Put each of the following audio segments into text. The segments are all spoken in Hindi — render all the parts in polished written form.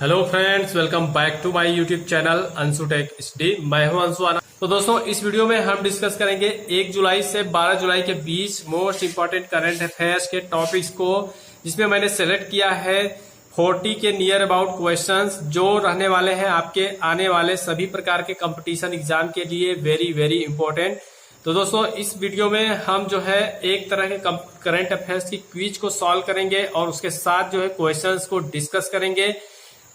Hello friends, welcome back to my YouTube channel Anshu Tech HD. मैं हूं अंशु आनंद। तो दोस्तों, इस वीडियो में हम डिस्कस करेंगे 1 जुलाई से 12 जुलाई के बीच मोस्ट इंपॉर्टेंट करंट अफेयर्स के टॉपिक्स को, जिसमें मैंने सेलेक्ट किया है 40 के नियर अबाउट क्वेश्चंस जो रहने वाले हैं आपके आने वाले सभी प्रकार के कंपटीशन एग्जाम के लिए वेरी वेरी इंपॉर्टेंट। तो दोस्तों, इस वीडियो में हम जो है एक तरह के करंट अफेयर्स की क्विज को सॉल्व करेंगे और उसके साथ जो है क्वेश्चंस को डिस्कस करेंगे।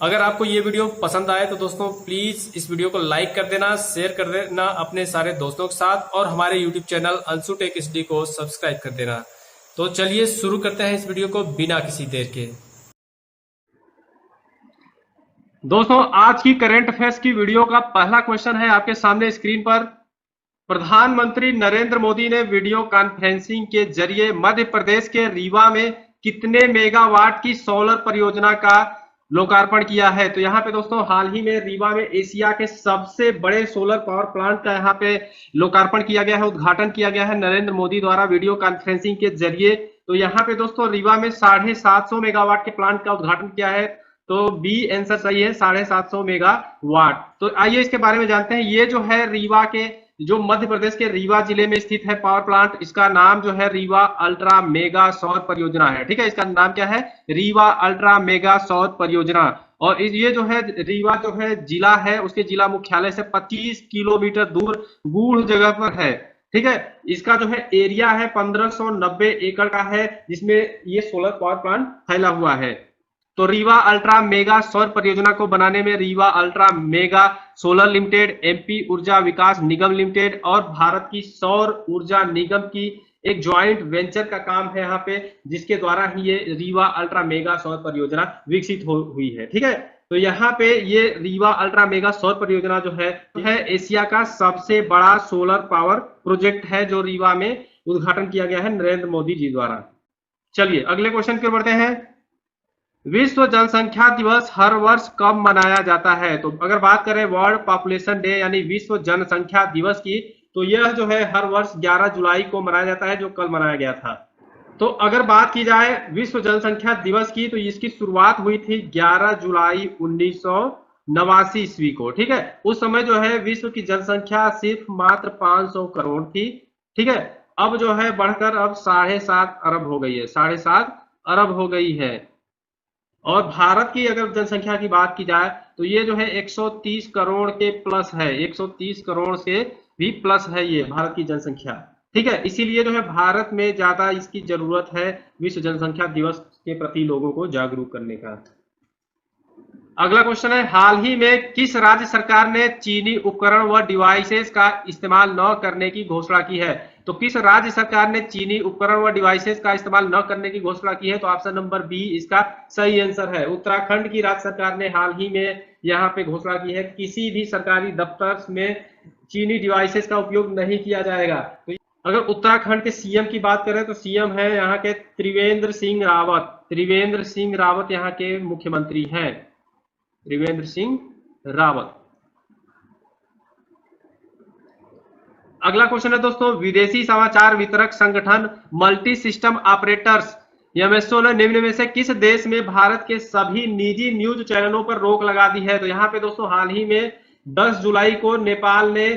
अगर आपको ये वीडियो पसंद आए तो दोस्तों प्लीज इस वीडियो को लाइक कर देना, शेयर कर देना अपने सारे दोस्तों के साथ और हमारे YouTube channel Anshu Tech HD को सब्सक्राइब कर देना। तो चलिए शुरू करते हैं इस वीडियो को बिना किसी देर के। दोस्तों, आज की करंट अफेयर्स की वीडियो का पहला क्वेश्चन है आपके सामने स्क्रीन पर। प्रधानमंत्री नरेंद्र मोदी ने वीडियो कॉन्फ्रेंसिंग के जरिए मध्य प्रदेश के रीवा में कितने मेगावाट की सोलर परियोजना का लोकार्पण किया है? तो यहाँ पे दोस्तों हाल ही में रीवा में एशिया के सबसे बड़े सोलर पावर प्लांट का यहाँ पे लोकार्पण किया गया है, उद्घाटन किया गया है नरेंद्र मोदी द्वारा वीडियो कॉन्फ्रेंसिंग के जरिए। तो यहाँ पे दोस्तों रीवा में 750 मेगावाट के प्लांट का उद्घाटन किया है। तो बी आंसर सही है, 750 मेगावाट। तो आइए इसके बारे में जानते हैं। ये जो है रीवा के, जो मध्य प्रदेश के रीवा जिले में स्थित है पावर प्लांट, इसका नाम जो है रीवा अल्ट्रा मेगा सौर परियोजना है। ठीक है, इसका नाम क्या है? रीवा अल्ट्रा मेगा सौर परियोजना। और ये जो है रीवा जो है जिला है, उसके जिला मुख्यालय से 25 किलोमीटर दूर गूढ़ जगह पर है। ठीक है, इसका जो है एरिया है 1590 एकड़ का है, जिसमें ये सोलर पावर प्लांट फैला हुआ है। तो रीवा अल्ट्रा मेगा सौर परियोजना को बनाने में Rewa ultra mega solar limited, MP ऊर्जा विकास निगम लिमिटेड और भारत की सौर ऊर्जा निगम की एक ज्वाइंट वेंचर का काम है यहाँ पे, जिसके द्वारा ही ये रीवा अल्ट्रा मेगा सौर परियोजना विकसित हुई है। ठीक है, तो यहाँ पे ये रीवा अल्ट्रा मेगा सौर परियोजना जो है एशिया का सबसे बड़ा सोलर पावर प्रोजेक्ट है, जो रीवा में उद्घाटन किया गया है नरेंद्र मोदी जी द्वारा। चलिए अगले क्वेश्चन की ओर बढ़ते हैं। विश्व जनसंख्या दिवस हर वर्ष कब मनाया जाता है? तो अगर बात करें वर्ल्ड पॉपुलेशन डे यानी विश्व जनसंख्या दिवस की, तो यह जो है हर वर्ष 11 जुलाई को मनाया जाता है, जो कल मनाया गया था। तो अगर बात की जाए विश्व जनसंख्या दिवस की, तो इसकी शुरुआत हुई थी 11 जुलाई 1989 ईस्वी को। ठीक है, उस समय जो है विश्व की जनसंख्या सिर्फ मात्र 500 करोड़ थी। ठीक है, अब जो है बढ़कर अब 7.5 अरब हो गई है, 7.5 अरब हो गई है। और भारत की अगर जनसंख्या की बात की जाए तो ये जो है 130 करोड़ के प्लस है, 130 करोड़ से भी प्लस है ये भारत की जनसंख्या। ठीक है, इसीलिए जो है भारत में ज्यादा इसकी जरूरत है विश्व जनसंख्या दिवस के प्रति लोगों को जागरूक करने का। अगला क्वेश्चन है, हाल ही में किस राज्य सरकार ने चीनी उपकरण व डिवाइसेस का इस्तेमाल न करने की घोषणा की है? तो किस राज्य सरकार ने चीनी उपकरण व डिवाइसेस का इस्तेमाल न करने की घोषणा की है? तो ऑप्शन नंबर बी इसका सही आंसर है। उत्तराखंड की राज्य सरकार ने हाल ही में यहाँ पे घोषणा की है किसी भी सरकारी दफ्तर में चीनी डिवाइसेस का उपयोग नहीं किया जाएगा। तो अगर उत्तराखंड के सीएम की बात करें तो सीएम है यहाँ के त्रिवेंद्र सिंह रावत। त्रिवेंद्र सिंह रावत यहाँ के मुख्यमंत्री हैं, त्रिवेंद्र सिंह रावत। अगला क्वेश्चन है दोस्तों, विदेशी समाचार वितरक संगठन मल्टी सिस्टम ऑपरेटर्स एमएसओ ने निम्न में से किस देश में भारत के सभी निजी न्यूज चैनलों पर रोक लगा दी है? तो यहाँ पे दोस्तों हाल ही में 10 जुलाई को नेपाल ने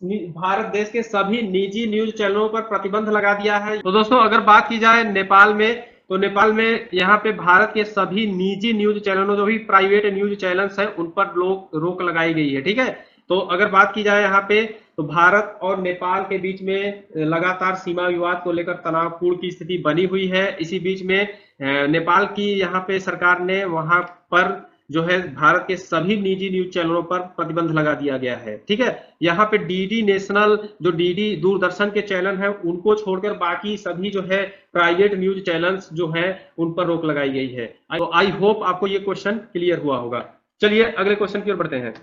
भारत देश के सभी निजी न्यूज चैनलों पर प्रतिबंध लगा दिया है। तो दोस्तों अगर बात की जाए नेपाल में, तो नेपाल में यहाँ पे भारत के सभी निजी न्यूज चैनलों, जो भी प्राइवेट न्यूज चैनल्स हैं, उन पर रोक लगाई गई है। ठीक है, तो अगर बात की जाए यहाँ पे, तो भारत और नेपाल के बीच में लगातार सीमा विवाद को लेकर तनावपूर्ण की स्थिति बनी हुई है। इसी बीच में नेपाल की यहाँ पे सरकार ने वहां पर जो है भारत के सभी निजी न्यूज चैनलों पर प्रतिबंध लगा दिया गया है। ठीक है, यहाँ पे डीडी नेशनल, जो डीडी दूरदर्शन के चैनल हैं, उनको छोड़कर बाकी सभी जो है प्राइवेट न्यूज चैनल्स जो है उन पर रोक लगाई गई है। तो आई होप आपको ये क्वेश्चन क्लियर हुआ होगा। चलिए अगले क्वेश्चन की ओर बढ़ते हैं।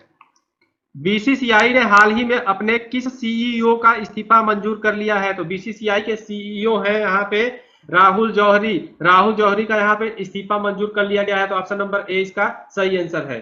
बीसीसीआई ने हाल ही में अपने किस सीईओ का इस्तीफा मंजूर कर लिया है? तो बीसीसीआई के सीईओ है यहाँ पे राहुल जौहरी। राहुल जौहरी का यहाँ पे इस्तीफा मंजूर कर लिया गया है। तो ऑप्शन नंबर ए इसका सही आंसर है।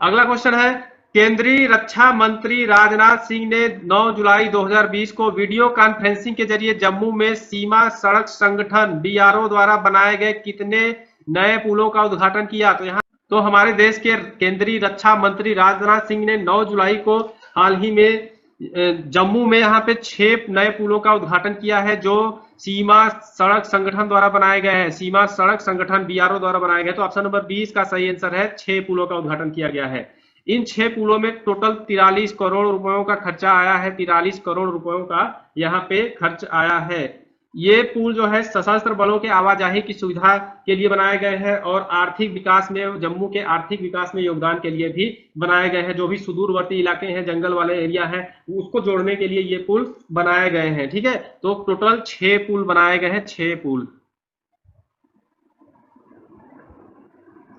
अगला क्वेश्चन है, केंद्रीय रक्षा मंत्री राजनाथ सिंह ने 9 जुलाई 2020 को वीडियो कॉन्फ्रेंसिंग के जरिए जम्मू में सीमा सड़क संगठन बीआरओ द्वारा बनाए गए कितने नए पुलों का उद्घाटन किया? तो यहाँ तो हमारे देश के केंद्रीय रक्षा मंत्री राजनाथ सिंह ने 9 जुलाई को हाल ही में जम्मू में यहाँ पे 6 नए पुलों का उद्घाटन किया है, जो सीमा सड़क संगठन द्वारा बनाए गए हैं। सीमा सड़क संगठन बीआरओ द्वारा बनाए गए। तो ऑप्शन नंबर 20 का सही आंसर है, 6 पुलों का उद्घाटन किया गया है। इन 6 पुलों में टोटल 43 करोड़ रुपयों का खर्चा आया है। 43 करोड़ रुपयों का यहाँ पे खर्च आया है। ये पुल जो है सशस्त्र बलों के आवाजाही की सुविधा के लिए बनाए गए हैं और आर्थिक विकास में, जम्मू के आर्थिक विकास में योगदान के लिए भी बनाए गए हैं। जो भी सुदूरवर्ती इलाके हैं, जंगल वाले एरिया हैं, उसको जोड़ने के लिए ये पुल बनाए गए हैं। ठीक है, तो टोटल 6 पुल बनाए गए हैं, 6 पुल।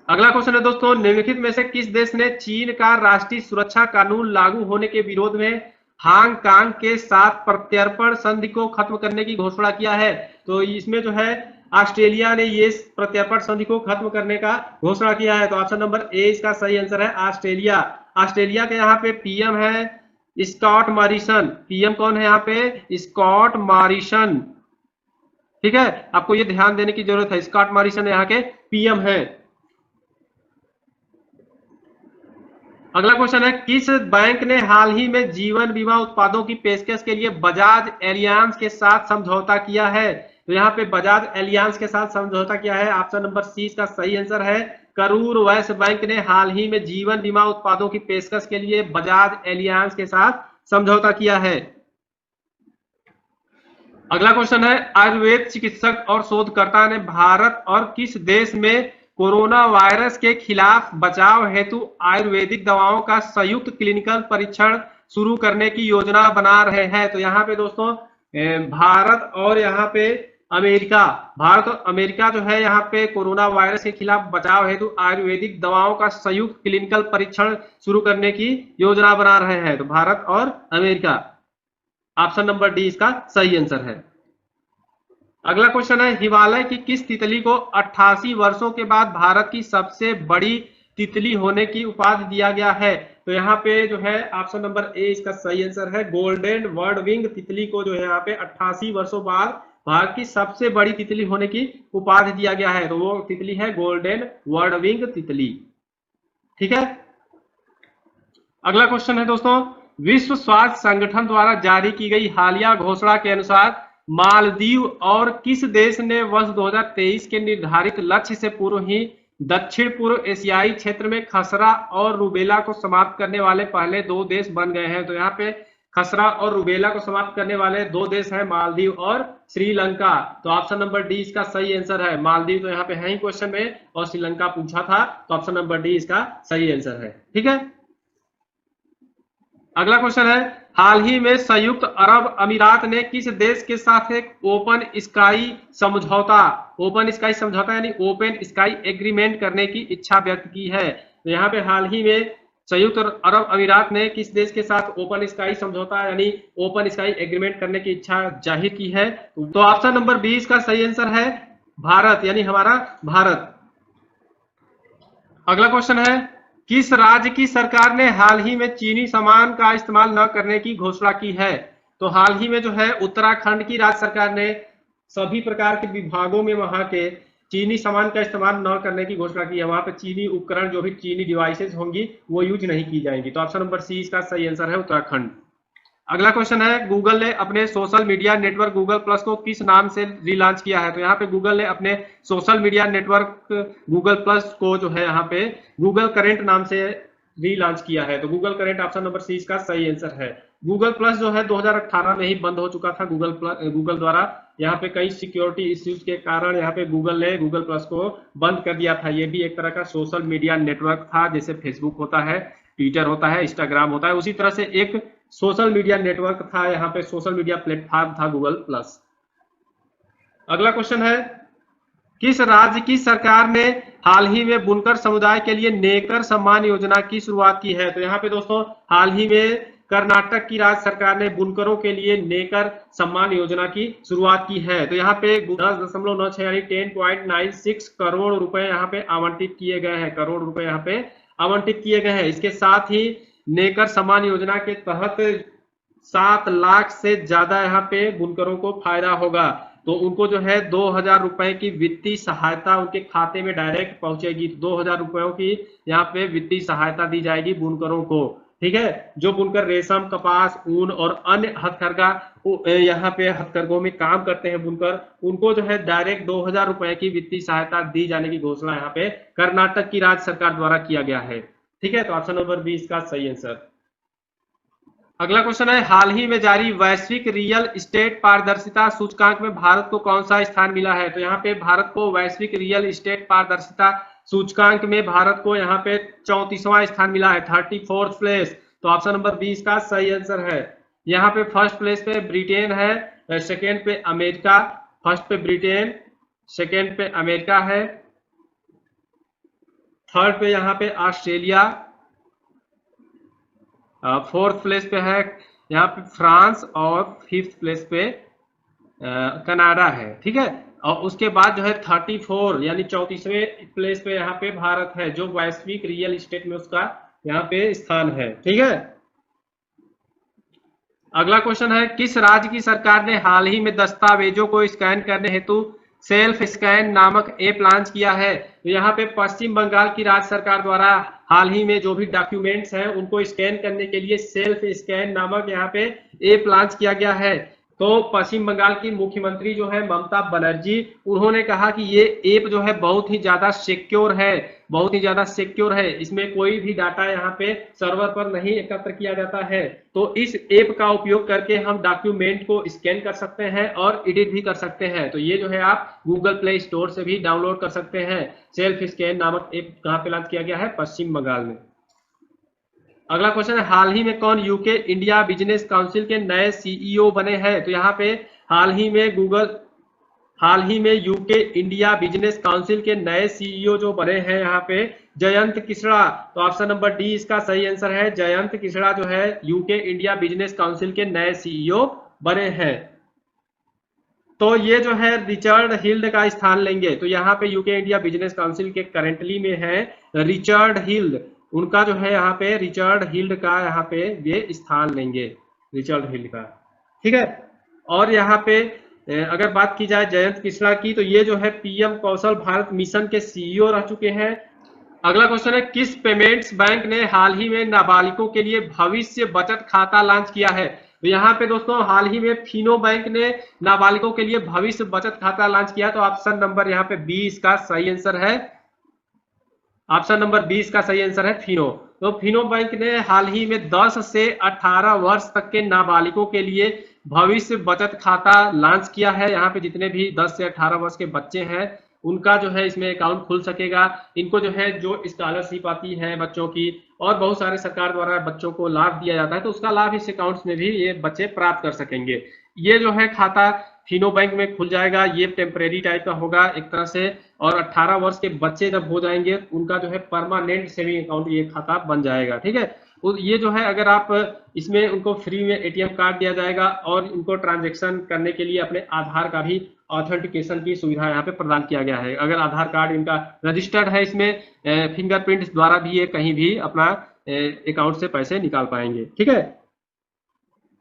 अगला क्वेश्चन है दोस्तों, निम्नलिखित में से किस देश ने चीन का राष्ट्रीय सुरक्षा कानून लागू होने के विरोध में हांगकांग के साथ प्रत्यर्पण संधि को खत्म करने की घोषणा किया है? तो इसमें जो है ऑस्ट्रेलिया ने ये प्रत्यर्पण संधि को खत्म करने का घोषणा किया है। तो ऑप्शन नंबर ए इसका सही आंसर है, ऑस्ट्रेलिया। ऑस्ट्रेलिया के यहाँ पे पीएम है स्कॉट मॉरिसन। पीएम कौन है यहाँ पे? Scott Morrison. ठीक है, आपको ये ध्यान देने की जरूरत है, स्कॉट मॉरिसन यहाँ के पीएम है। अगला क्वेश्चन है, किस बैंक ने हाल ही में जीवन बीमा उत्पादों की पेशकश के लिए बजाज एलियांज के साथ समझौता किया है? तो यहाँ पे बजाज एलियांज के साथ समझौता किया है। ऑप्शन नंबर सी इसका सही आंसर है, करूर वैश्य बैंक ने हाल ही में जीवन बीमा उत्पादों की पेशकश के लिए बजाज एलियांज के साथ समझौता किया है। अगला क्वेश्चन है, आयुर्वेद चिकित्सक और शोधकर्ता ने भारत और किस देश में कोरोना वायरस के खिलाफ बचाव हेतु आयुर्वेदिक दवाओं का संयुक्त क्लिनिकल परीक्षण शुरू करने की योजना बना रहे हैं? तो यहाँ पे दोस्तों भारत और यहाँ पे अमेरिका, भारत और अमेरिका जो है यहाँ पे कोरोना वायरस के खिलाफ बचाव हेतु आयुर्वेदिक दवाओं का संयुक्त क्लिनिकल परीक्षण शुरू करने की योजना बना रहे हैं। तो भारत और अमेरिका, ऑप्शन नंबर डी इसका सही आंसर है। अगला क्वेश्चन है, हिमालय की किस तितली को 88 वर्षों के बाद भारत की सबसे बड़ी तितली होने की उपाधि दिया गया है? तो यहाँ पे जो है ऑप्शन नंबर ए इसका सही आंसर है, गोल्डन वर्ड विंग तितली को जो है यहाँ पे 88 वर्षों बाद भारत की सबसे बड़ी तितली होने की उपाधि दिया गया है। तो वो तितली है गोल्डन वर्ड विंग तितली। ठीक है, अगला क्वेश्चन है दोस्तों, विश्व स्वास्थ्य संगठन द्वारा जारी की गई हालिया घोषणा के अनुसार मालदीव और किस देश ने वर्ष 2023 के निर्धारित लक्ष्य से पूर्व ही दक्षिण पूर्व एशियाई क्षेत्र में खसरा और रूबेला को समाप्त करने वाले पहले 2 देश बन गए हैं? तो यहाँ पे खसरा और रूबेला को समाप्त करने वाले 2 देश हैं, मालदीव और श्रीलंका। तो ऑप्शन नंबर डी इसका सही आंसर है। मालदीव तो यहाँ पे है ही क्वेश्चन में और श्रीलंका पूछा था, तो ऑप्शन नंबर डी इसका सही आंसर है। ठीक है, अगला क्वेश्चन है, हाल ही में संयुक्त अरब अमीरात ने किस देश के साथ एक ओपन स्काई समझौता यानी ओपन स्काई एग्रीमेंट करने की इच्छा व्यक्त की है? तो यहाँ पे हाल ही में संयुक्त अरब अमीरात ने किस देश के साथ ओपन स्काई समझौता यानी ओपन स्काई एग्रीमेंट करने की इच्छा जाहिर की है? तो ऑप्शन नंबर 20 का सही आंसर है, भारत, यानी हमारा भारत। अगला क्वेश्चन है, किस राज्य की सरकार ने हाल ही में चीनी सामान का इस्तेमाल न करने की घोषणा की है? तो हाल ही में जो है उत्तराखंड की राज्य सरकार ने सभी प्रकार के विभागों में वहां के चीनी सामान का इस्तेमाल न करने की घोषणा की है। वहां पे चीनी उपकरण, जो भी चीनी डिवाइसेस होंगी वो यूज नहीं की जाएंगी। तो ऑप्शन नंबर सी इसका सही आंसर है, उत्तराखंड। अगला क्वेश्चन है, गूगल ने अपने social media network Google plus को किस नाम से रीलॉन्च किया है? तो यहाँ पे गूगल ने अपने social media network Google plus को जो है यहाँ पे गूगल करेंट नाम से रीलॉन्च किया है। तो Google current option number C इसका सही आंसर है। गूगल प्लस जो है 2018 में ही बंद हो चुका था गूगल द्वारा। यहाँ पे कई सिक्योरिटी इश्यूज के कारण यहाँ पे गूगल ने गूगल प्लस को बंद कर दिया था। ये भी एक तरह का सोशल मीडिया नेटवर्क था, जैसे फेसबुक होता है, ट्विटर होता है, इंस्टाग्राम होता है, उसी तरह से एक सोशल मीडिया नेटवर्क था, यहाँ पे सोशल मीडिया प्लेटफॉर्म था गूगल प्लस। अगला क्वेश्चन है, किस राज्य की सरकार ने हाल ही में बुनकर समुदाय के लिए नेकर सम्मान योजना की शुरुआत की है? तो यहाँ पे दोस्तों हाल ही में कर्नाटक की राज्य सरकार ने बुनकरों के लिए नेकर सम्मान योजना की शुरुआत की है। तो यहाँ पे 10.96 यानी 10.96 करोड़ रुपए यहाँ पे आवंटित किए गए हैं, करोड़ रुपए यहाँ पे आवंटित किए गए हैं। इसके साथ ही नेकर सम्मान योजना के तहत 7 लाख से ज्यादा यहाँ पे बुनकरों को फायदा होगा। तो उनको जो है 2,000 रुपए की वित्तीय सहायता उनके खाते में डायरेक्ट पहुंचेगी। 2,000 रुपयों की यहाँ पे वित्तीय सहायता दी जाएगी बुनकरों को। ठीक है, जो बुनकर रेशम, कपास, ऊन और अन्य हथकरघा यहाँ पे हथकरघों में काम करते हैं बुनकर, उनको जो है डायरेक्ट 2,000 रुपए की वित्तीय सहायता दी जाने की घोषणा यहाँ पे कर्नाटक की राज्य सरकार द्वारा किया गया है। ठीक है, तो ऑप्शन नंबर बी इसका सही आंसर। अगला क्वेश्चन है, हाल ही में जारी वैश्विक रियल एस्टेट पारदर्शिता सूचकांक में भारत को कौन सा स्थान मिला है? तो यहाँ पे भारत को वैश्विक रियल एस्टेट पारदर्शिता सूचकांक में भारत को यहाँ पे 34वां स्थान मिला है, 34th प्लेस। तो ऑप्शन नंबर बी इसका सही आंसर है। यहाँ पे फर्स्ट प्लेस पे ब्रिटेन है, सेकेंड पे अमेरिका, फर्स्ट पे ब्रिटेन, सेकेंड पे अमेरिका है, थर्ड पे यहाँ पे ऑस्ट्रेलिया, फोर्थ प्लेस पे है यहाँ पे फ्रांस और फिफ्थ प्लेस पे कनाडा है। ठीक है, और उसके बाद जो है 34 यानी 34वें प्लेस पे यहाँ पे भारत है, जो वैश्विक रियल एस्टेट में उसका यहाँ पे स्थान है। ठीक है, अगला क्वेश्चन है, किस राज्य की सरकार ने हाल ही में दस्तावेजों को स्कैन करने हेतु सेल्फ स्कैन नामक ऐप लॉन्च किया है? तो यहाँ पे पश्चिम बंगाल की राज्य सरकार द्वारा हाल ही में जो भी डॉक्यूमेंट्स हैं उनको स्कैन करने के लिए सेल्फ स्कैन नामक यहाँ पे ऐप लॉन्च किया गया है। तो पश्चिम बंगाल की मुख्यमंत्री जो है ममता बनर्जी, उन्होंने कहा कि ये ऐप जो है बहुत ही ज्यादा सिक्योर है, बहुत ही ज्यादा सिक्योर है, इसमें कोई भी डाटा यहाँ पे सर्वर पर नहीं एकत्र किया जाता है। तो इस ऐप का उपयोग करके हम डॉक्यूमेंट को स्कैन कर सकते हैं और एडिट भी कर सकते हैं। तो ये जो है आप गूगल प्ले स्टोर से भी डाउनलोड कर सकते हैं। सेल्फ स्कैन नामक ऐप कहाँ पे लॉन्च किया गया है? पश्चिम बंगाल में। अगला क्वेश्चन है, हाल ही में कौन यूके इंडिया बिजनेस काउंसिल के नए सीईओ बने हैं? तो यहाँ पे हाल ही में यूके इंडिया बिजनेस काउंसिल के नए सीईओ जो बने हैं यहाँ पे जयंत किसड़ा। तो ऑप्शन नंबर डी इसका सही आंसर है। जयंत किसड़ा जो है यूके इंडिया बिजनेस काउंसिल के नए सीईओ बने हैं। तो ये जो है रिचर्ड हिल्ड का स्थान लेंगे। तो यहाँ पे यूके इंडिया बिजनेस काउंसिल के करेंटली में है रिचर्ड हिल्ड, उनका जो है यहाँ पे रिचर्ड हिल्ड का यहाँ पे ये स्थान लेंगे, रिचर्ड हिल्ड का। ठीक है, और यहाँ पे अगर बात की जाए जयंत किसड़ा की, तो ये जो है पीएम कौशल भारत मिशन के सीईओ रह चुके हैं। अगला क्वेश्चन है, किस पेमेंट्स बैंक ने हाल ही में नाबालिगों के लिए भविष्य बचत खाता लॉन्च किया है? तो यहाँ पे दोस्तों हाल ही में फिनो बैंक ने नाबालिगों के लिए भविष्य बचत खाता लॉन्च किया। तो ऑप्शन नंबर यहाँ पे 20 का सही आंसर है। ऑप्शन नंबर 20 का सही आंसर है फिनो। तो फिनो बैंक ने हाल ही में 10 से 18 वर्ष तक के नाबालिगों के लिए भविष्य बचत खाता लॉन्च किया है। यहाँ पे जितने भी 10 से 18 वर्ष के बच्चे हैं उनका जो है इसमें अकाउंट खुल सकेगा। इनको जो है जो स्कॉलरशिप आती है बच्चों की और बहुत सारे सरकार द्वारा बच्चों को लाभ दिया जाता है, तो उसका लाभ इस अकाउंट्स में भी ये बच्चे प्राप्त कर सकेंगे। ये जो है खाता फिनो बैंक में खुल जाएगा। ये टेम्परेरी टाइप का होगा एक तरह से, और 18 वर्ष के बच्चे जब हो जाएंगे उनका जो है परमानेंट सेविंग अकाउंट ये खाता बन जाएगा। ठीक है, ये जो है अगर आप इसमें उनको फ्री में एटीएम कार्ड दिया जाएगा और उनको ट्रांजैक्शन करने के लिए अपने आधार का भी ऑथेंटिकेशन की सुविधा यहाँ पे प्रदान किया गया है। अगर आधार कार्ड इनका रजिस्टर्ड है, इसमें फिंगरप्रिंट द्वारा भी ये कहीं भी अपना अकाउंट से पैसे निकाल पाएंगे। ठीक है,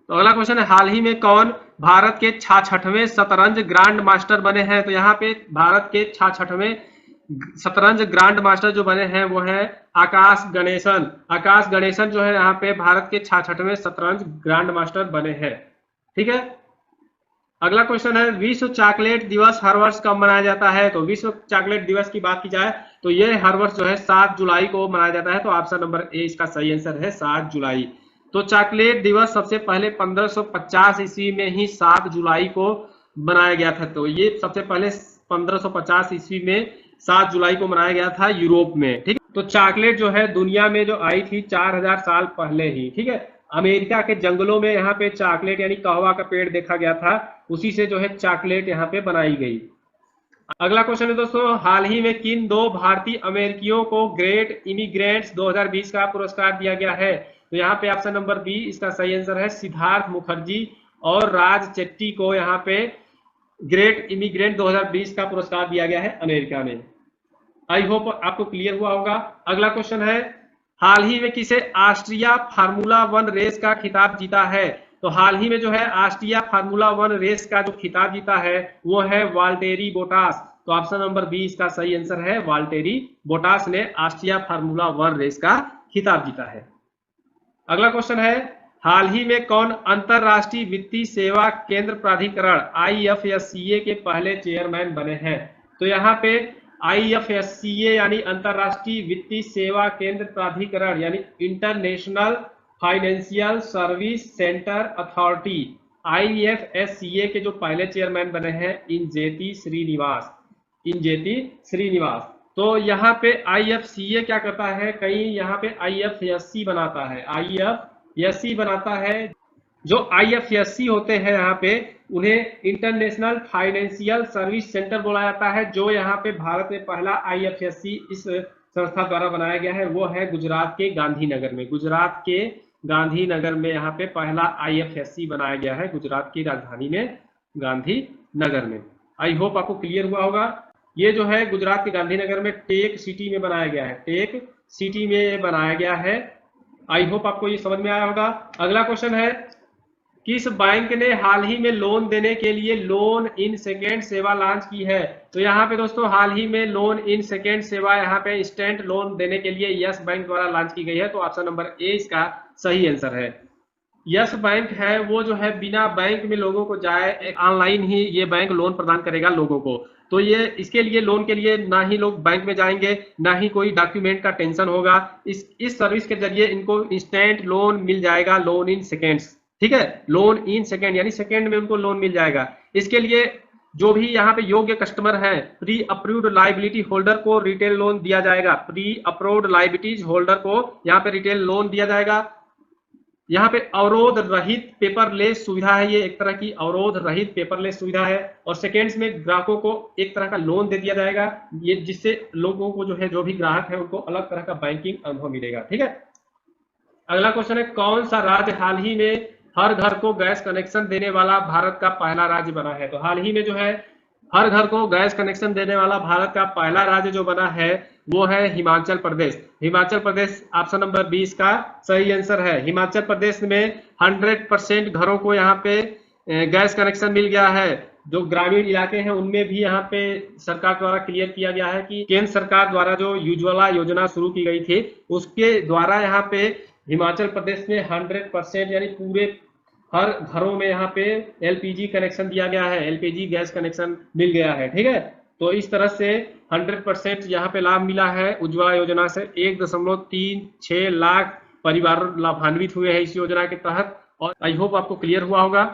तो अगला क्वेश्चन है, हाल ही में कौन भारत के 66वें शतरंज ग्रांड मास्टर बने हैं? तो यहाँ पे भारत के 66वें शतरंज ग्रांड मास्टर जो बने हैं वो है आकाश गणेशन। आकाश गणेशन जो है यहाँ पे भारत के 66वें शतरंज ग्रांड मास्टर बने हैं। ठीक है, अगला क्वेश्चन है, विश्व चॉकलेट दिवस हर वर्ष कब मनाया जाता है? तो विश्व चॉकलेट दिवस की बात की जाए तो ये हर वर्ष जो है 7 जुलाई को मनाया जाता है। तो ऑप्शन नंबर ए इसका सही आंसर है, 7 जुलाई। तो चॉकलेट दिवस सबसे पहले 1550 ईस्वी में ही 7 जुलाई को मनाया गया था। तो ये सबसे पहले 1550 ईस्वी में 7 जुलाई को मनाया गया था यूरोप में। ठीक, तो चॉकलेट जो है दुनिया में जो आई थी 4000 साल पहले ही। ठीक है, अमेरिका के जंगलों में यहाँ पे चॉकलेट यानी कहवा का पेड़ देखा गया था, उसी से जो है चॉकलेट यहाँ पे बनाई गई। अगला क्वेश्चन है दोस्तों, हाल ही में किन 2 भारतीय अमेरिकियों को ग्रेट इमिग्रेंट्स 2020 का पुरस्कार दिया गया है? तो यहाँ पे ऑप्शन नंबर बी इसका सही आंसर है, सिद्धार्थ मुखर्जी और राज चेट्टी को यहाँ पे ग्रेट इमिग्रेंट 2020 का पुरस्कार दिया गया है अमेरिका में। आई होप आपको क्लियर हुआ होगा। अगला क्वेश्चन है, हाल ही में किसे ऑस्ट्रिया फार्मूला 1 रेस का खिताब जीता है? तो हाल ही में जो है ऑस्ट्रिया फार्मूला 1 रेस का जो खिताब जीता है वो है वाल्टेरी बोटास। तो ऑप्शन नंबर बी इसका सही आंसर है, वाल्टेरी बोटास ने ऑस्ट्रिया फार्मूला 1 रेस का खिताब जीता है। अगला क्वेश्चन है, हाल ही में कौन अंतरराष्ट्रीय वित्तीय सेवा केंद्र प्राधिकरण IFSCA के पहले चेयरमैन बने हैं? तो यहाँ पे IFSCA यानी अंतरराष्ट्रीय वित्तीय सेवा केंद्र प्राधिकरण यानी international financial service centre authority, IFSCA के जो पहले चेयरमैन बने हैं इंजेती श्रीनिवास। तो यहाँ पे IFCA क्या करता है, कहीं यहाँ पे IFSC बनाता है, IFSC बनाता है। जो IFSC होते हैं यहाँ पे उन्हें इंटरनेशनल फाइनेंशियल सर्विस सेंटर बोला जाता है। जो यहाँ पे भारत में पहला IFSC इस संस्था द्वारा बनाया गया है वो है गुजरात के गांधीनगर में। गुजरात के गांधीनगर में यहाँ पे पहला IFSC बनाया गया है, गुजरात की राजधानी में गांधीनगर में। आई होप आपको क्लियर हुआ होगा। ये जो है गुजरात के गांधीनगर में टेक सिटी में बनाया गया है, टेक सिटी में बनाया गया है। आई होप आपको ये समझ में आया होगा। अगला क्वेश्चन है, किस बैंक ने हाल ही में लोन देने के लिए लोन इन सेकेंड सेवा लॉन्च की है? तो यहाँ पे दोस्तों हाल ही में लोन इन सेकेंड सेवा यहाँ पे इंस्टेंट लोन देने के लिए यस बैंक द्वारा लॉन्च की गई है। तो ऑप्शन नंबर ए इसका सही आंसर है। यस बैंक है वो जो है बिना बैंक में लोगों को जाए ऑनलाइन ही ये बैंक लोन प्रदान करेगा लोगों को। तो ये इसके लिए लोन के लिए ना ही लोग बैंक में जाएंगे, ना ही कोई डॉक्यूमेंट का टेंशन होगा। इस सर्विस के जरिए इनको इंस्टेंट लोन मिल जाएगा, लोन इन सेकेंड्स। ठीक है, लोन इन सेकेंड यानी सेकेंड में उनको लोन मिल जाएगा। इसके लिए जो भी यहाँ पे योग्य कस्टमर हैं, प्री अप्रूव्ड लाइबिलिटी होल्डर को रिटेल लोन दिया जाएगा। प्री अप्रूव्ड लाइबिलिटीज होल्डर को यहाँ पे रिटेल लोन दिया जाएगा। यहाँ पे अवरोध रहित पेपरलेस सुविधा है, ये एक तरह की अवरोध रहित पेपरलेस सुविधा है। और सेकेंड्स में ग्राहकों को एक तरह का लोन दे दिया जाएगा, ये जिससे लोगों को जो है जो भी ग्राहक है उनको अलग तरह का बैंकिंग अनुभव मिलेगा। ठीक है, अगला क्वेश्चन है, कौन सा राज्य हाल ही में हर घर को गैस कनेक्शन देने वाला भारत का पहला राज्य बना है? तो हाल ही में जो है हर घर को गैस कनेक्शन देने वाला भारत का पहला राज्य जो बना है वो है हिमाचल प्रदेश। हिमाचल प्रदेश ऑप्शन नंबर 20 का सही आंसर है। हिमाचल प्रदेश में 100% घरों को यहाँ पे गैस कनेक्शन मिल गया है। जो ग्रामीण इलाके हैं उनमें भी यहाँ पे सरकार द्वारा क्लियर किया गया है कि केंद्र सरकार द्वारा जो उज्ज्वला योजना शुरू की गई थी उसके द्वारा यहाँ पे हिमाचल प्रदेश में 100% यानी पूरे हर घरों में यहाँ पे LPG कनेक्शन दिया गया है, LPG गैस कनेक्शन मिल गया है। ठीक है, तो इस तरह से 100% यहाँ पे लाभ मिला है उज्ज्वला योजना से। 1.36 लाख परिवार लाभान्वित हुए हैं इस योजना के तहत। और आई होप आपको क्लियर हुआ होगा।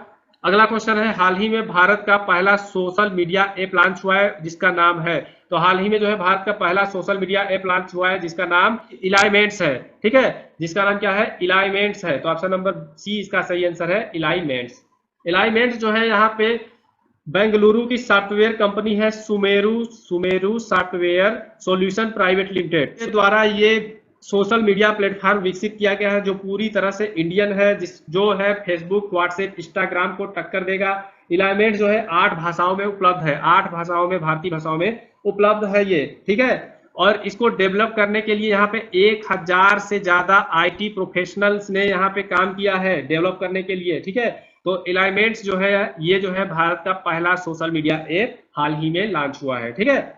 अगला क्वेश्चन है, हाल ही में भारत का पहला सोशल मीडिया ऐप लॉन्च हुआ है जिसका नाम है, तो हाल ही में जो है भारत का पहला सोशल मीडिया ऐप लॉन्च हुआ है जिसका नाम इलाइमेंट्स है। ठीक है, जिसका नाम क्या है? इलाइमेंट्स है। तो ऑप्शन नंबर सी इसका सही आंसर है, इलाइमेंट्स। इलाइमेंट्स जो है यहाँ पे बेंगलुरु की सॉफ्टवेयर कंपनी है Sumeru software solution private limited के द्वारा ये सोशल मीडिया प्लेटफॉर्म विकसित किया गया है जो पूरी तरह से इंडियन है, जो है फेसबुक, व्हाट्सएप, इंस्टाग्राम को टक्कर देगा। इलाइमेंट जो है 8 भाषाओं में उपलब्ध है, 8 भाषाओं में, भारतीय भाषाओं में उपलब्ध है ये। ठीक है, और इसको डेवलप करने के लिए यहाँ पे 1000 से ज्यादा IT प्रोफेशनल्स ने यहाँ पे काम किया है डेवलप करने के लिए। ठीक है, तो इलाइमेंट्स जो है ये जो है भारत का पहला सोशल मीडिया ऐप हाल ही में लॉन्च हुआ है। ठीक है,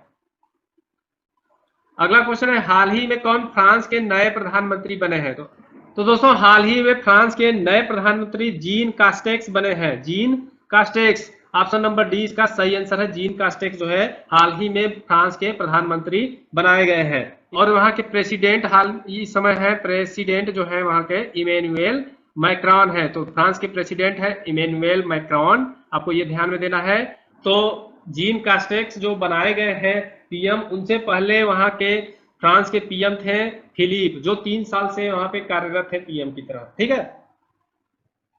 अगला क्वेश्चन है, हाल ही में कौन फ्रांस के नए प्रधानमंत्री बने हैं? तो दोस्तों हाल ही में फ्रांस के नए प्रधानमंत्री जीन कास्टेक्स बने हैं। Jean Castex, option number D इसका सही आंसर है। जीन कास्टेक्स जो है हाल ही में फ्रांस के प्रधानमंत्री बनाए गए हैं। और वहां के प्रेसिडेंट हाल इस समय है, प्रेसिडेंट जो है वहां के इमैनुअल मैक्रॉन है। तो फ्रांस के प्रेसिडेंट है इमैनुअल मैक्रॉन, आपको ये ध्यान में देना है। तो जीन कास्टेक्स जो बनाए गए हैं PM, उनसे पहले वहां के फ्रांस के PM थे फिलिप, जो 3 साल से वहां पे कार्यरत थे PM की तरह। ठीक है,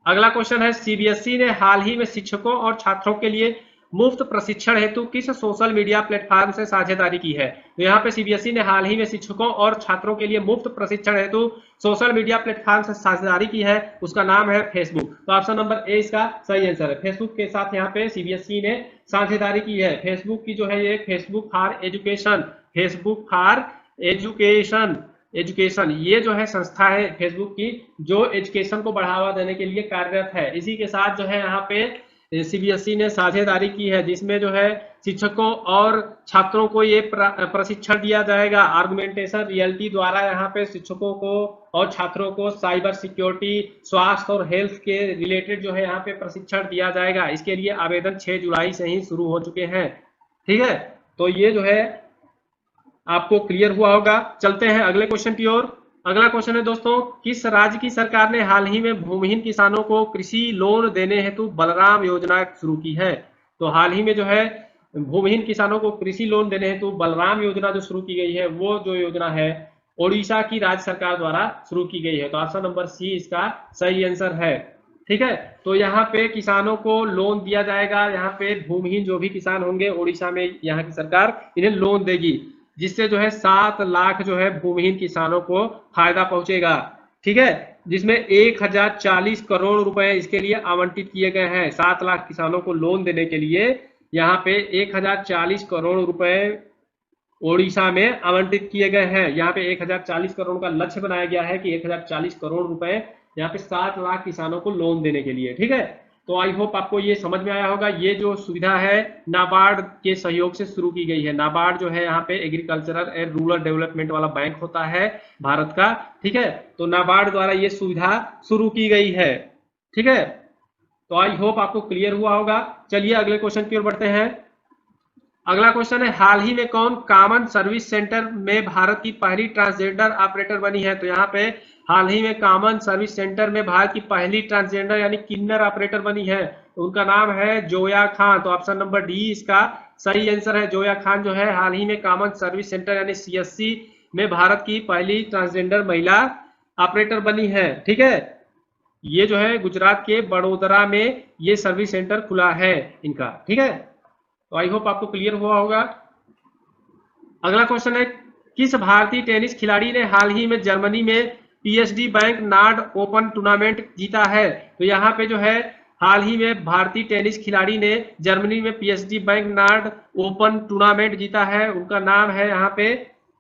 अगला क्वेश्चन है, CBSE ने हाल ही में शिक्षकों और छात्रों के लिए मुफ्त प्रशिक्षण हेतु किस सोशल मीडिया प्लेटफॉर्म से साझेदारी की है? तो यहाँ पे CBSE ने हाल ही में शिक्षकों और छात्रों के लिए मुफ्त प्रशिक्षण हेतु सोशल मीडिया प्लेटफॉर्म से साझेदारी की है, उसका नाम है फेसबुक। तो ऑप्शन नंबर ए इसका सही आंसर है। फेसबुक के साथ यहाँ पे CBSE ने साझेदारी की है। फेसबुक की जो है ये फेसबुक फॉर एजुकेशन एजुकेशन, ये जो है संस्था है फेसबुक की जो एजुकेशन को बढ़ावा देने के लिए कार्यरत है। इसी के साथ जो है यहाँ पे सीबीएसई ने साझेदारी की है, जिसमें जो है शिक्षकों और छात्रों को ये प्रशिक्षण दिया जाएगा। आर्गुमेंटेशन रियलिटी द्वारा यहाँ पे शिक्षकों को और छात्रों को साइबर सिक्योरिटी, स्वास्थ्य और हेल्थ के रिलेटेड जो है यहाँ पे प्रशिक्षण दिया जाएगा। इसके लिए आवेदन 6 जुलाई से ही शुरू हो चुके हैं। ठीक है, तो ये जो है आपको क्लियर हुआ होगा। चलते हैं अगले क्वेश्चन की ओर। अगला क्वेश्चन है दोस्तों, किस राज्य की सरकार ने हाल ही में भूमिहीन किसानों को कृषि लोन देने हेतु बलराम योजना शुरू की है? तो हाल ही में जो है भूमिहीन किसानों को कृषि लोन देने हेतु बलराम योजना जो शुरू की गई है, वो जो योजना है ओडिशा की राज्य सरकार द्वारा शुरू की गई है। तो ऑप्शन नंबर सी इसका सही आंसर है। ठीक है, तो यहाँ पे किसानों को लोन दिया जाएगा। यहाँ पे भूमिहीन जो भी किसान होंगे ओडिशा में, यहाँ की सरकार इन्हें लोन देगी, जिससे जो है 7 लाख जो है भूमिहीन किसानों को फायदा पहुंचेगा। ठीक है, जिसमें 1040 करोड़ रुपए इसके लिए आवंटित किए गए हैं। 7 लाख किसानों को लोन देने के लिए यहाँ पे 1040 करोड़ रुपए ओडिशा में आवंटित किए गए हैं। यहाँ पे 1040 करोड़ का लक्ष्य बनाया गया है कि 1040 करोड़ रुपए यहाँ पे 7 लाख किसानों को लोन देने के लिए। ठीक है, तो आई होप आपको ये समझ में आया होगा। ये जो सुविधा है नाबार्ड के सहयोग से शुरू की गई है। नाबार्ड जो है यहाँ पे एग्रीकल्चरल एंड रूरल डेवलपमेंट वाला बैंक होता है भारत का। ठीक है, तो नाबार्ड द्वारा ये सुविधा शुरू की गई है। ठीक है, तो आई होप आपको क्लियर हुआ होगा। चलिए अगले क्वेश्चन की ओर बढ़ते हैं। अगला क्वेश्चन है, हाल ही में कौन कॉमन सर्विस सेंटर में भारत की पहली ट्रांसजेंडर ऑपरेटर बनी है? तो यहाँ पे हाल ही में कॉमन सर्विस सेंटर में भारत की पहली ट्रांसजेंडर यानी किन्नर ऑपरेटर बनी है। तो उनका नाम है जोया खान। तो ऑप्शन नंबर डी इसका सही आंसर है। जोया खान जो है हाल ही में कॉमन सर्विस सेंटर यानी सीएससी में भारत की पहली ट्रांसजेंडर महिला ऑपरेटर बनी है। ठीक है, ये जो है गुजरात के बड़ोदरा में ये सर्विस सेंटर खुला है इनका। ठीक है, तो आई होप आपको क्लियर हुआ होगा। अगला क्वेश्चन है, किस भारतीय टेनिस खिलाड़ी ने हाल ही में जर्मनी में पीएसडी बैंक नार्ड ओपन टूर्नामेंट जीता है? तो यहाँ पे जो है हाल ही में भारतीय टेनिस खिलाड़ी ने जर्मनी में पीएसडी बैंक नार्ड ओपन टूर्नामेंट जीता है। उनका नाम है यहाँ पे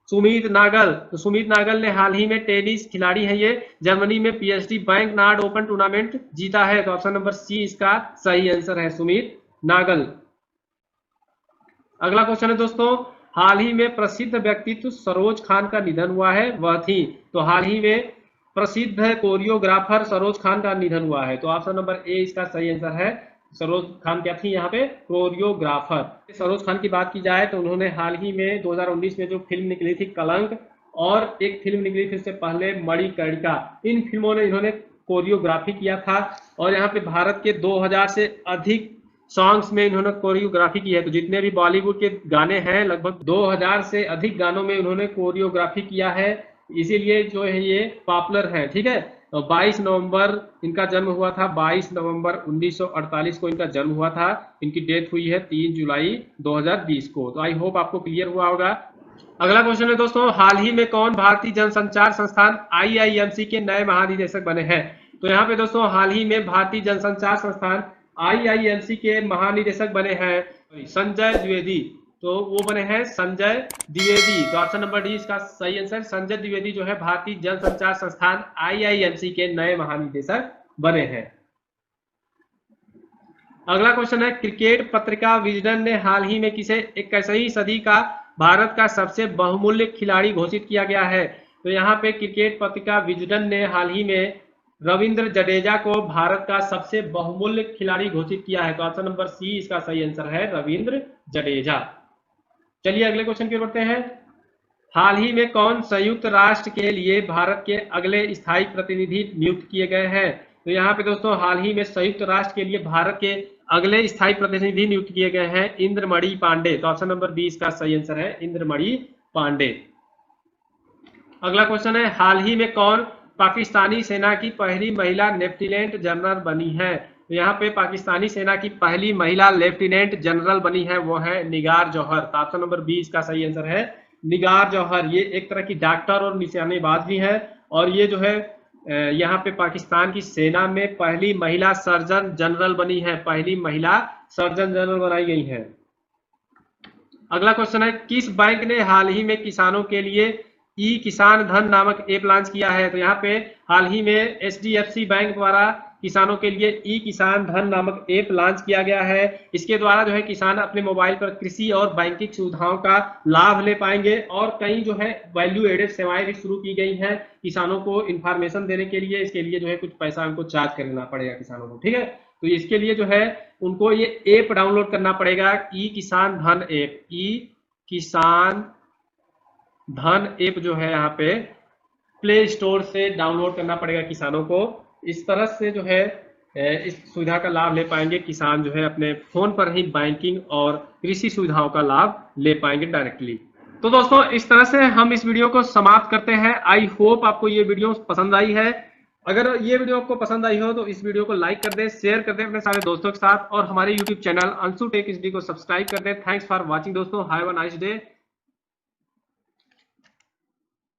सुमित नागल। तो सुमित नागल ने हाल ही में टेनिस खिलाड़ी है ये जर्मनी में पीएसडी बैंक नार्ड ओपन टूर्नामेंट जीता है। तो ऑप्शन नंबर सी इसका सही आंसर है, सुमित नागल। अगला क्वेश्चन है दोस्तों, हाल ही में प्रसिद्ध व्यक्तित्व सरोज खान का निधन हुआ है, वह थी? तो हाल ही में प्रसिद्ध कोरियोग्राफर सरोज खान का निधन हुआ है। तो ऑप्शन नंबर ए इसका सही आंसर है। सरोज खान क्या थी यहाँ पे? कोरियोग्राफर। सरोज खान की बात की जाए तो उन्होंने हाल ही में 2019 में जो फिल्म निकली थी कलंक, और एक फिल्म निकली थी उससे पहले मणिकर्णिका, इन फिल्मों ने इन्होंने कोरियोग्राफी किया था। और यहाँ पे भारत के 2000 से अधिक सॉन्ग्स में इन्होंने कोरियोग्राफी की है। तो जितने भी बॉलीवुड के गाने हैं लगभग 2000 से अधिक गानों में उन्होंने कोरियोग्राफी किया है, इसीलिए जो है ये पॉपुलर है। ठीक है, तो 22 नवंबर इनका जन्म हुआ था। 22 नवंबर 1948 को इनका जन्म हुआ था। इनकी डेथ हुई है 3 जुलाई 2020 को। तो आई होप आपको क्लियर हुआ होगा। अगला क्वेश्चन है दोस्तों, हाल ही में कौन भारतीय जनसंचार संस्थान आईआईएमसी के नए महानिदेशक बने हैं? तो यहाँ पे दोस्तों हाल ही में भारतीय जनसंचार संस्थान आईआईएमसी के महानिदेशक बने हैं संजय द्विवेदी। तो वो बने हैं संजय द्विवेदी। तो ऑप्शन नंबर डी इसका सही आंसर। संजय द्विवेदी जो है भारतीय जनसंचार संस्थान आईआईएमसी के नए महानिदेशक बने हैं। अगला क्वेश्चन है, क्रिकेट पत्रिका विजडन ने हाल ही में किसे 21वीं सदी का भारत का सबसे बहुमूल्य खिलाड़ी घोषित किया गया है? तो यहाँ पे क्रिकेट पत्रिका विजडन ने हाल ही में रविंद्र जडेजा को भारत का सबसे बहुमूल्य खिलाड़ी घोषित किया है। तो ऑप्शन नंबर सी इसका सही आंसर है, रविंद्र जडेजा। चलिए अगले क्वेश्चन की ओर बढ़ते हैं। हाल ही में कौन संयुक्त राष्ट्र के लिए भारत के अगले स्थायी प्रतिनिधि नियुक्त किए गए हैं? तो यहाँ पे दोस्तों हाल ही में संयुक्त राष्ट्र के लिए भारत के अगले स्थायी प्रतिनिधि नियुक्त किए गए हैं इंद्रमणि पांडे। तो ऑप्शन नंबर बी इसका सही आंसर है, इंद्रमणि पांडे। अगला क्वेश्चन है, हाल ही में कौन पाकिस्तानी सेना की पहली महिला लेफ्टिनेंट जनरल बनी है? तो यहाँ पे पाकिस्तानी सेना की पहली महिला लेफ्टिनेंट जनरल बनी है, वो है निगार जौहर। तो ऑप्शन नंबर बी इसका सही आंसर है, निगार जौहर। ये एक तरह की डॉक्टर और निशानेबाज भी है, और ये जो है यहाँ पे पाकिस्तान की सेना में पहली महिला सर्जन जनरल बनी है, पहली महिला सर्जन जनरल बनाई गई है। अगला क्वेश्चन है, किस बैंक ने हाल ही में किसानों के लिए ई किसान धन नामक ऐप लॉन्च किया है। तो यहाँ पे हाल ही में HDFC बैंक द्वारा किसानों के लिए ई किसान धन नामक ऐप लॉन्च किया गया है। इसके द्वारा जो है किसान अपने मोबाइल पर कृषि और बैंकिंग सुविधाओं का लाभ ले पाएंगे और कई जो है वैल्यू एडेड सेवाएं भी शुरू की गई हैं किसानों को इंफॉर्मेशन देने के लिए। इसके लिए जो है कुछ पैसा उनको चार्ज करना पड़ेगा किसानों को, ठीक है। तो इसके लिए जो है उनको ये ऐप डाउनलोड करना पड़ेगा, ई किसान धन ऐप। ई किसान धन ऐप जो है यहाँ पे प्ले स्टोर से डाउनलोड करना पड़ेगा किसानों को। इस तरह से जो है इस सुविधा का लाभ ले पाएंगे किसान, जो है अपने फोन पर ही बैंकिंग और कृषि सुविधाओं का लाभ ले पाएंगे डायरेक्टली। तो दोस्तों इस तरह से हम इस वीडियो को समाप्त करते हैं। आई होप आपको ये वीडियो पसंद आई है। अगर ये वीडियो आपको पसंद आई हो तो इस वीडियो को लाइक कर दें, शेयर कर दें अपने सारे दोस्तों के साथ और हमारे YouTube channel Anshu Tech HD को सब्सक्राइब कर दें। थैंक्स फॉर वॉचिंग दोस्तों, हैव अ नाइस डे।